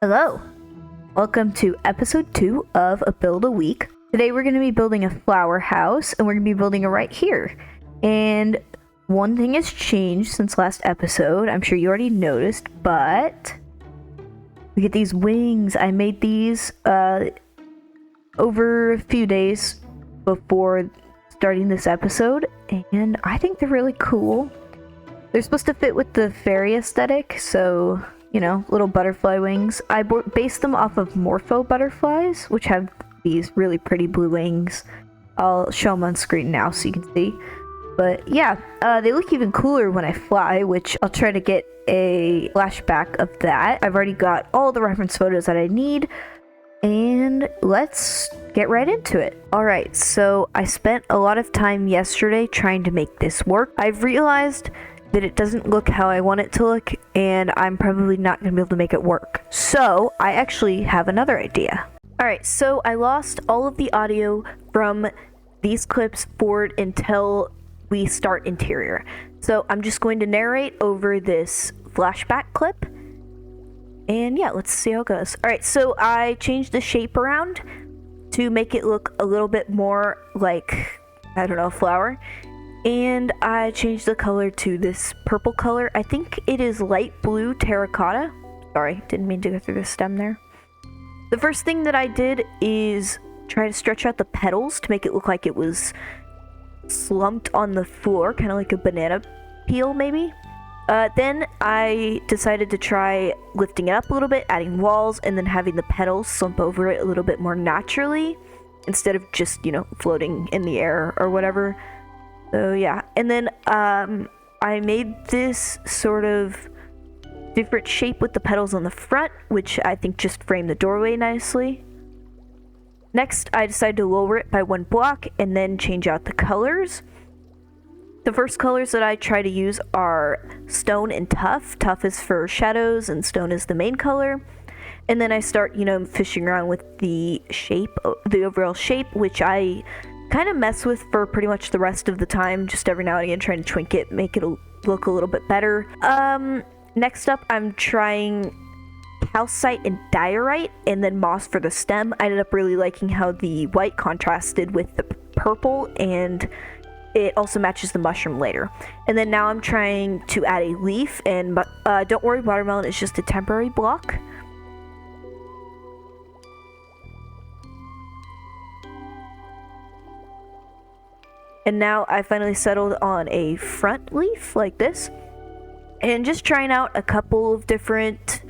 Hello, welcome to episode 2 of A Build a Week. Today we're going to be building a flower house, and we're going to be building it right here. And one thing has changed since last episode. I'm sure you already noticed, but we get these wings. I made these over a few days before starting this episode, and I think they're really cool. They're supposed to fit with the fairy aesthetic, so you know, little butterfly wings. I based them off of Morpho butterflies, which have these really pretty blue wings. I'll show them on screen now so you can see. But yeah, they look even cooler when I fly, which I'll try to get a flashback of that. I've already got all the reference photos that I need, and let's get right into it. Alright, so I spent a lot of time yesterday trying to make this work. I've realized that it doesn't look how I want it to look, and I'm probably not going to be able to make it work. So I actually have another idea. Alright, so I lost all of the audio from these clips forward until we start interior. So I'm just going to narrate over this flashback clip. And yeah, let's see how it goes. Alright, so I changed the shape around to make it look a little bit more like, I don't know, a flower. And I changed the color to this purple color. I think it is light blue terracotta. Sorry, didn't mean to go through the stem there. The first thing that I did is try to stretch out the petals to make it look like it was slumped on the floor, kind of like a banana peel maybe. Then I decided to try lifting it up a little bit, adding walls, and then having the petals slump over it a little bit more naturally instead of just, you know, floating in the air or whatever. So yeah, and then I made this sort of different shape with the petals on the front, which I think just framed the doorway nicely. Next, I decided to lower it by 1 block and then change out the colors. The first colors that I try to use are stone and tuff. Tuff is for shadows and stone is the main color. And then I start, you know, fishing around with the shape, the overall shape, which I kind of mess with for pretty much the rest of the time, just every now and again trying to twink it, make it look a little bit better. Next up, I'm trying calcite and diorite, and then moss for the stem. I ended up really liking how the white contrasted with the purple, and it also matches the mushroom later. And then now I'm trying to add a leaf, and don't worry, watermelon is just a temporary block. And now I finally settled on a front leaf like this. And just trying out a couple of different,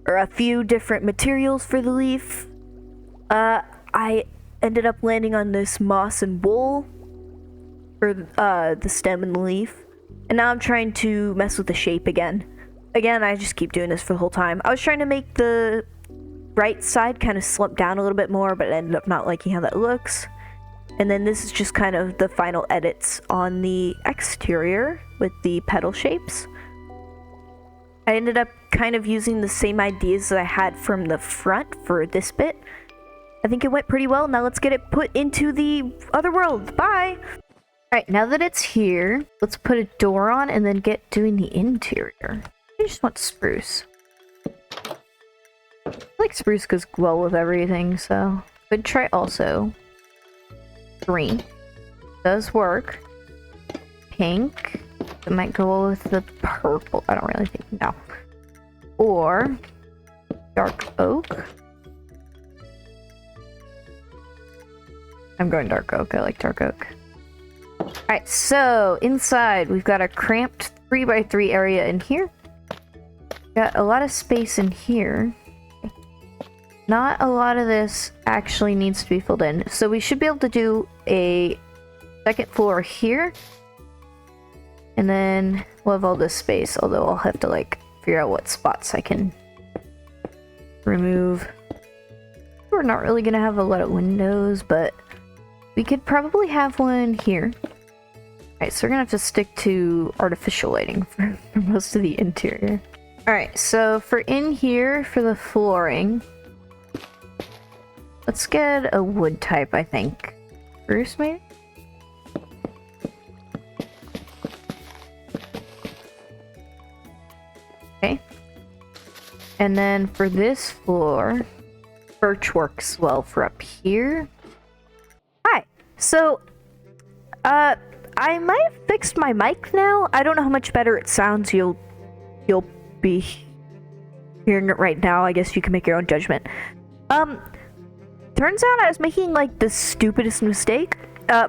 or a few different materials for the leaf. I ended up landing on this moss and wool for the stem and the leaf. And now I'm trying to mess with the shape again. Again, I just keep doing this for the whole time. I was trying to make the right side kind of slump down a little bit more, but I ended up not liking how that looks. And then this is just kind of the final edits on the exterior with the petal shapes. I ended up kind of using the same ideas that I had from the front for this bit. I think it went pretty well. Now let's get it put into the other world. Bye! Alright, now that it's here, let's put a door on and then get doing the interior. I just want spruce. I like spruce because well with everything, so could try also green. Does work. Pink. It might go with the purple. I don't really think. No. Or dark oak. I'm going dark oak. I like dark oak. Alright, so inside we've got a cramped 3x3 area in here. Got a lot of space in here. Not a lot of this actually needs to be filled in. So we should be able to do a second floor here. And then we'll have all this space, although I'll have to like figure out what spots I can remove. We're not really gonna have a lot of windows, but we could probably have one here. Alright, so we're gonna have to stick to artificial lighting for most of the interior. Alright, so for in here, for the flooring, let's get a wood type, I think. Spruce, maybe? Okay. And then for this floor, birch works well for up here. Hi. So, I might have fixed my mic now. I don't know how much better it sounds. You'll be hearing it right now. I guess you can make your own judgment. Turns out I was making like the stupidest mistake.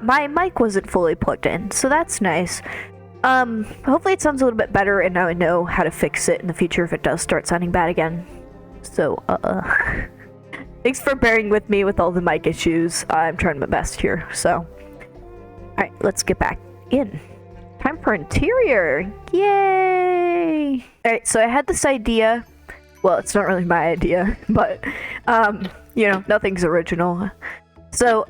My mic wasn't fully plugged in, so that's nice. Hopefully it sounds a little bit better, and now I know how to fix it in the future if it does start sounding bad again. So, thanks for bearing with me with all the mic issues. I'm trying my best here, so. Alright, let's get back in. Time for interior! Yay! Alright, so I had this idea. Well, it's not really my idea, but, you know, nothing's original. So,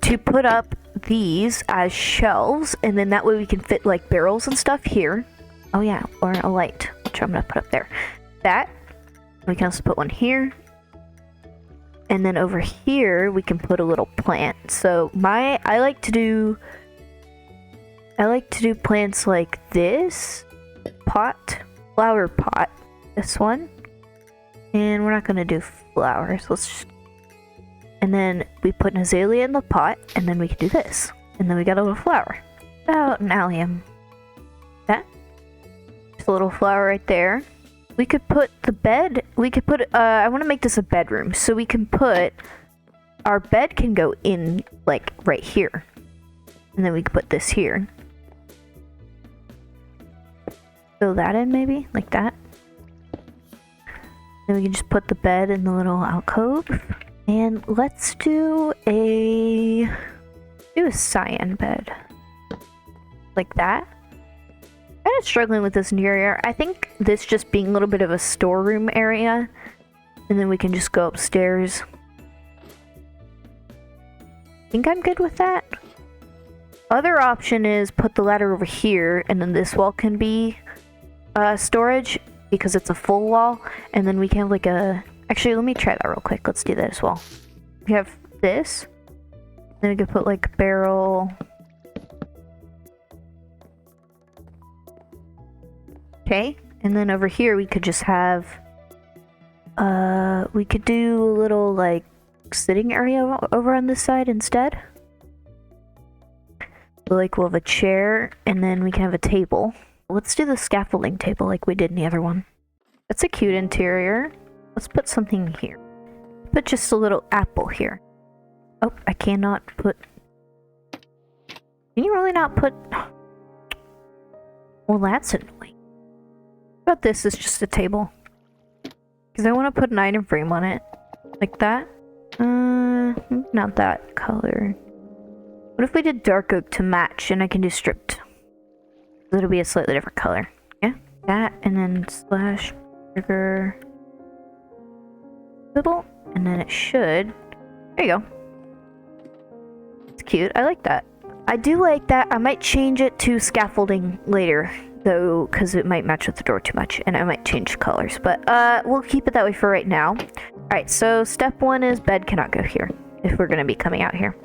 to put up these as shelves, and then that way we can fit like barrels and stuff here. Oh yeah, or a light, which I'm gonna put up there. That we can also put one here, and then over here we can put a little plant. So I like to do plants like this flower pot, this one, and we're not gonna do flowers. Let's just. And then we put an azalea in the pot, and then we can do this. And then we got a little flower. About an allium. That. Just a little flower right there. We could put the bed, I want to make this a bedroom. So we can put, our bed can go in, like, right here. And then we can put this here. Fill that in, maybe, like that. Then we can just put the bed in the little alcove. And let's do a cyan bed. Like that. Kind of struggling with this interior. I think this just being a little bit of a storeroom area. And then we can just go upstairs. I think I'm good with that. Other option is put the ladder over here, and then this wall can be storage because it's a full wall. And then we can have like a... Actually, let me try that real quick. Let's do that as well. We have this. Then we could put like a barrel. Okay. And then over here we could just have, we could do a little like sitting area over on this side instead. Like we'll have a chair, and then we can have a table. Let's do the scaffolding table like we did in the other one. That's a cute interior. Let's put something here. Put just a little apple here. Oh, I cannot put... Can you really not put... Well, that's annoying. What about this is just a table? Because I want to put an item frame on it. Like that? Not that color. What if we did dark oak to match, and I can do stripped? It'll be a slightly different color. Yeah? That, and then slash sugar... little, and then it should. There you go. It's cute. I like that. I do like that. I might change it to scaffolding later, though, because it might match with the door too much, and I might change colors. But we'll keep it that way for right now. All right. So step one is bed cannot go here if we're gonna be coming out here.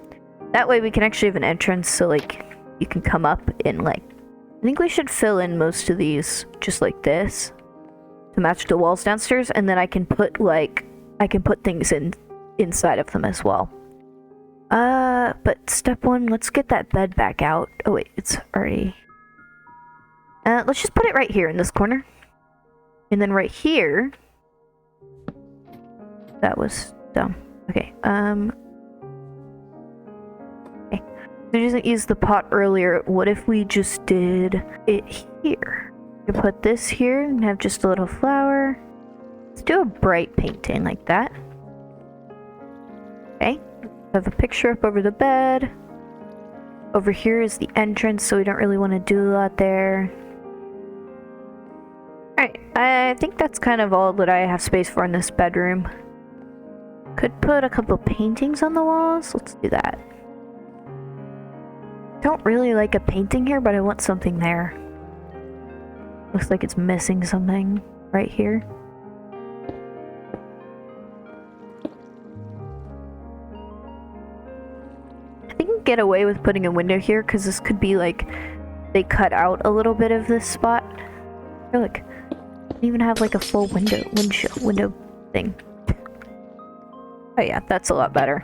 That way we can actually have an entrance, so like you can come up and like. I think we should fill in most of these just like this to match the walls downstairs, and then I can put like. I can put things inside of them as well. But step one, let's get that bed back out. Oh wait, it's already... let's just put it right here in this corner. And then right here... That was dumb. Okay, okay. We didn't use the pot earlier. What if we just did it here? We can put this here and have just a little flower. Let's do a bright painting like that. Okay. Have a picture up over the bed. Over here is the entrance, so we don't really want to do a lot there. Alright, I think that's kind of all that I have space for in this bedroom. Could put a couple paintings on the walls. Let's do that. Don't really like a painting here, but I want something there. Looks like it's missing something right here. I think I can get away with putting a window here because this could be like they cut out a little bit of this spot. Here, look. Don't even have like a full window thing. Oh yeah, that's a lot better.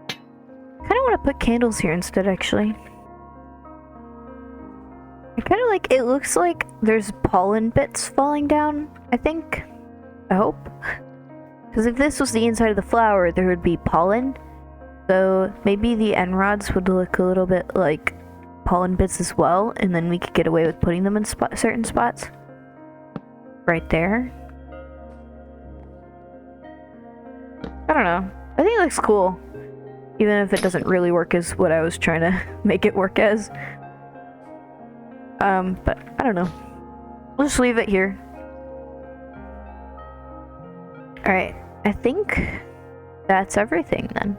I kind of want to put candles here instead, actually. I kind of like, it looks like there's pollen bits falling down, I think. I hope. Because if this was the inside of the flower, there would be pollen. So maybe the end rods would look a little bit like pollen bits as well, and then we could get away with putting them in certain spots. Right there. I don't know. I think it looks cool. Even if it doesn't really work as what I was trying to make it work as. But I don't know. We'll just leave it here. Alright, I think that's everything then.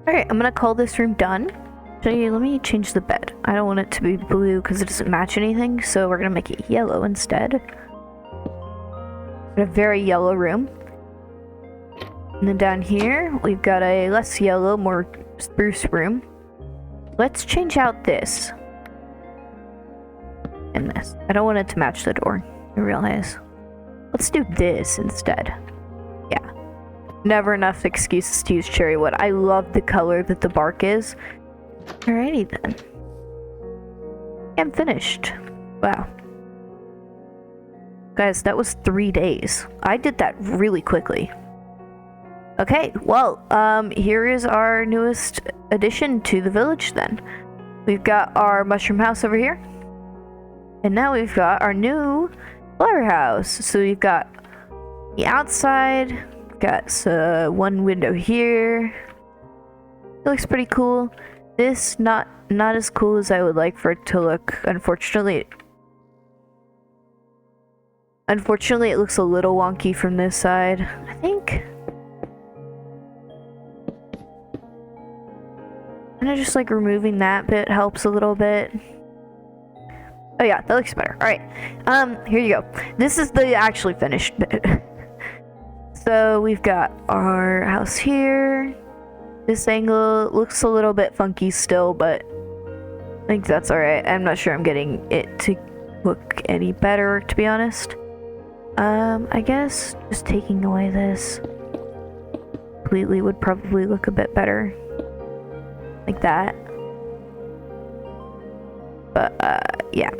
Alright, I'm gonna call this room done. Actually, let me change the bed. I don't want it to be blue because it doesn't match anything, so we're gonna make it yellow instead. Got a very yellow room. And then down here, we've got a less yellow, more spruce room. Let's change out this. And this. I don't want it to match the door, I realize. Let's do this instead. Yeah. Never enough excuses to use cherry wood. I love the color that the bark is. Alrighty then. I'm finished. Wow. Guys, that was 3 days. I did that really quickly. Okay, well, here is our newest addition to the village then. We've got our mushroom house over here. And now we've got our new flowerhouse. So we've got the outside, we've got one window here. It looks pretty cool. This, not as cool as I would like for it to look, unfortunately. Unfortunately, it looks a little wonky from this side, I think. And I just like removing that bit helps a little bit. Oh yeah, that looks better. Alright, here you go. This is the actually finished bit. So we've got our house here. This angle looks a little bit funky still, but I think that's alright. I'm not sure I'm getting it to look any better, to be honest. I guess just taking away this completely would probably look a bit better. Like that. But, yeah.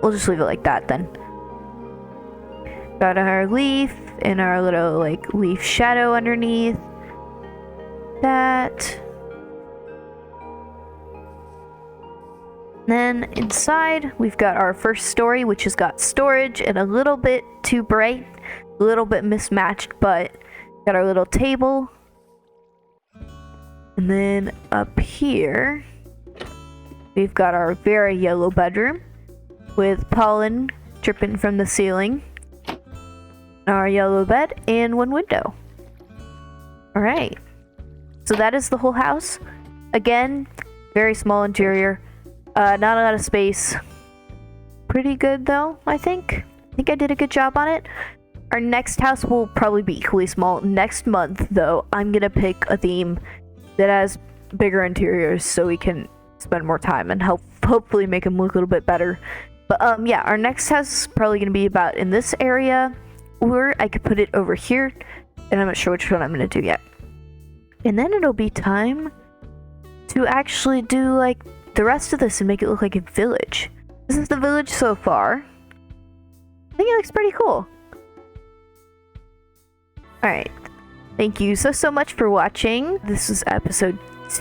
We'll just leave it like that then. Got our leaf and our little, like, leaf shadow underneath. That. Then inside, we've got our first story, which has got storage and a little bit too bright. A little bit mismatched, but got our little table. And then up here, we've got our very yellow bedroom with pollen dripping from the ceiling. Our yellow bed and one window. Alright. So that is the whole house. Again, very small interior. Not a lot of space. Pretty good though, I think. I think I did a good job on it. Our next house will probably be equally small. Next month, though, I'm gonna pick a theme that has bigger interiors so we can spend more time and hopefully make them look a little bit better. But yeah, our next house is probably gonna be about in this area, or I could put it over here, and I'm not sure which one I'm gonna do yet. And then it'll be time to actually do like the rest of this and make it look like a village. This is the village so far. I think it looks pretty cool. Alright. Thank you so much for watching. This is episode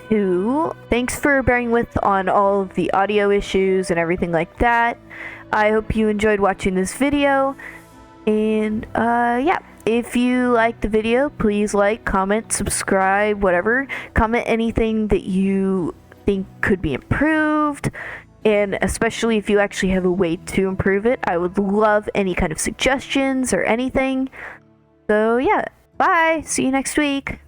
2. Thanks for bearing with on all of the audio issues and everything like that. I hope you enjoyed watching this video. And yeah, if you liked the video, please like, comment, subscribe, whatever. Comment anything that you think could be improved. And especially if you actually have a way to improve it. I would love any kind of suggestions or anything. So yeah, bye. See you next week.